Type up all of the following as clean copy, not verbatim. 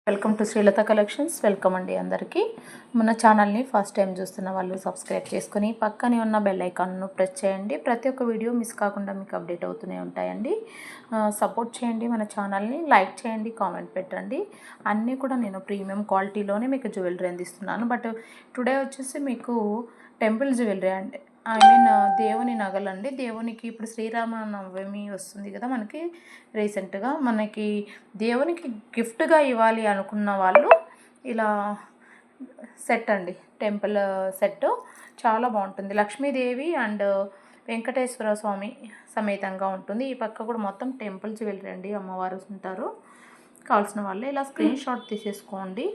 Welcome to Srilatha collections. Welcome అండి అందరికీ. మన ఛానల్ని ఫస్ట్ టైం చూస్తున్న వాళ్ళు సబ్స్క్రైబ్ చేసుకుని పక్కనే ఉన్న బెల్ ఐకాన్ను ప్రెస్ చేయండి. ప్రతి ఒక్క వీడియో మిస్ కాకుండా మీకు అప్డేట్ అవుతూనే ఉంటాయండి. సపోర్ట్ చేయండి మన ఛానల్ని, లైక్ చేయండి, కామెంట్ పెట్టండి. అన్నీ కూడా నేను ప్రీమియం క్వాలిటీలోనే మీకు జ్యువెలరీ అందిస్తున్నాను. బట్ టుడే వచ్చేసి మీకు టెంపుల్ జ్యువెలరీ అండి, దేవుని నగలండి. దేవునికి ఇప్పుడు శ్రీరామనవమి వస్తుంది కదా, మనకి రీసెంట్గా మనకి దేవునికి గిఫ్ట్గా ఇవ్వాలి అనుకున్న వాళ్ళు ఇలా సెట్ అండి, టెంపుల్ సెట్ చాలా బాగుంటుంది. లక్ష్మీదేవి అండ్ వెంకటేశ్వర స్వామి సమేతంగా ఉంటుంది. ఈ పక్క కూడా మొత్తం టెంపుల్ జ్యువెలరీ అండి, అమ్మవారు ఉంటారు. కావాల్సిన వాళ్ళు ఇలా స్క్రీన్ షాట్ తీసేసుకోండి.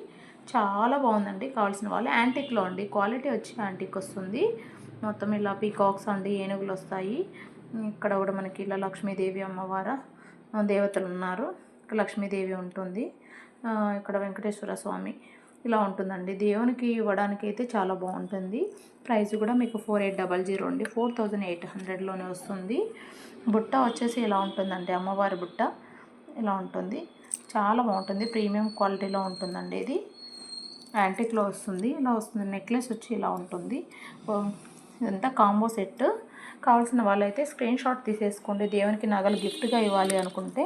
చాలా బాగుందండి. కావాల్సిన వాళ్ళు యాంటిక్లో అండి, క్వాలిటీ వచ్చి యాంటిక్ వస్తుంది. మొత్తం ఇలా పీకాక్స్ అండి, ఏనుగులు వస్తాయి. ఇక్కడ కూడా మనకి ఇలా లక్ష్మీదేవి అమ్మవారు దేవతలు ఉన్నారు. ఇక్కడ లక్ష్మీదేవి ఉంటుంది, ఇక్కడ వెంకటేశ్వర స్వామి ఇలా ఉంటుందండి. దేవునికి ఇవ్వడానికి అయితే చాలా బాగుంటుంది. ప్రైస్ కూడా మీకు 4800 అండి, 4800లోనే వస్తుంది. బుట్ట వచ్చేసి ఇలా ఉంటుందండి, అమ్మవారి బుట్ట ఇలా ఉంటుంది. చాలా బాగుంటుంది, ప్రీమియం క్వాలిటీలో ఉంటుందండి. ఇది యాంటిక్లో వస్తుంది, ఇలా వస్తుంది. నెక్లెస్ వచ్చి ఇలా ఉంటుంది. ఇదంతా కాంబో సెట్. కావాల్సిన వాళ్ళైతే స్క్రీన్ షాట్ తీసేసుకోండి. దేవునికి నగలు గిఫ్ట్గా ఇవ్వాలి అనుకుంటే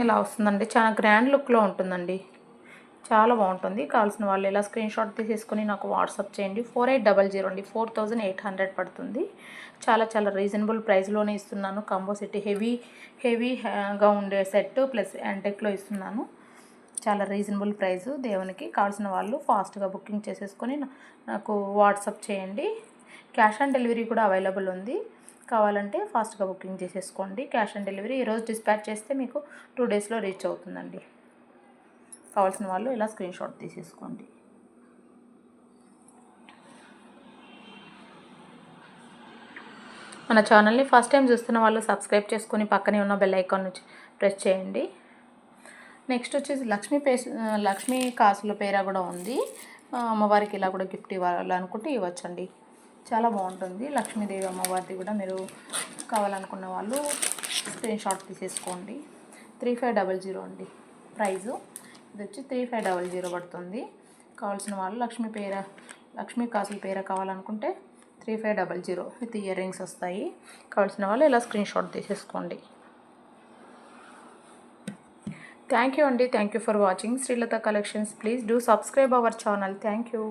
ఇలా వస్తుందండి. చాలా గ్రాండ్ లుక్లో ఉంటుందండి, చాలా బాగుంటుంది. కావాల్సిన వాళ్ళు ఇలా స్క్రీన్ షాట్ తీసేసుకొని నాకు వాట్సాప్ చేయండి. 4800 అండి, 4800 పడుతుంది. చాలా చాలా రీజనబుల్ ప్రైస్లోనే ఇస్తున్నాను. కాంబో సెట్ హెవీగా ఉండే సెట్ ప్లస్ యాంటెక్లో ఇస్తున్నాను. చాలా రీజనబుల్ ప్రైస్. దేవునికి కావాల్సిన వాళ్ళు ఫాస్ట్గా బుకింగ్ చేసేసుకొని నాకు వాట్సాప్ చేయండి. క్యాష్ ఆన్ డెలివరీ కూడా అవైలబుల్ ఉంది. కావాలంటే ఫాస్ట్గా బుకింగ్ చేసేసుకోండి. క్యాష్ ఆన్ డెలివరీ ఈరోజు డిస్పాచ్ చేస్తే మీకు 2 డేస్లో రీచ్ అవుతుందండి. కావాల్సిన వాళ్ళు ఇలా స్క్రీన్ షాట్ తీసేసుకోండి. మన ఛానల్ని ఫస్ట్ టైం చూస్తున్న వాళ్ళు సబ్స్క్రైబ్ చేసుకొని పక్కనే ఉన్న బెల్ ఐకాన్ నుంచి ప్రెస్ చేయండి. నెక్స్ట్ వచ్చేసి లక్ష్మీ కాసుల పేర కూడా ఉంది. అమ్మవారికి ఇలా కూడా గిఫ్ట్ ఇవ్వాలనుకుంటే ఇవ్వచ్చండి, చాలా బాగుంటుంది. లక్ష్మీదేవి అమ్మవారిది కూడా మీరు కావాలనుకున్న వాళ్ళు స్క్రీన్ షాట్ తీసేసుకోండి. 3500 అండి ప్రైజు. ఇది వచ్చి 3500 పడుతుంది. కావాల్సిన వాళ్ళు లక్ష్మీ కాసుల పేర కావాలనుకుంటే 3500 విత్ ఇయర్ రింగ్స్ వస్తాయి. కావాల్సిన వాళ్ళు ఇలా స్క్రీన్ షాట్ తీసేసుకోండి. థ్యాంక్ యూ అండి. Thank you for watching Srilatha collections. Please do subscribe our channel. Thank you.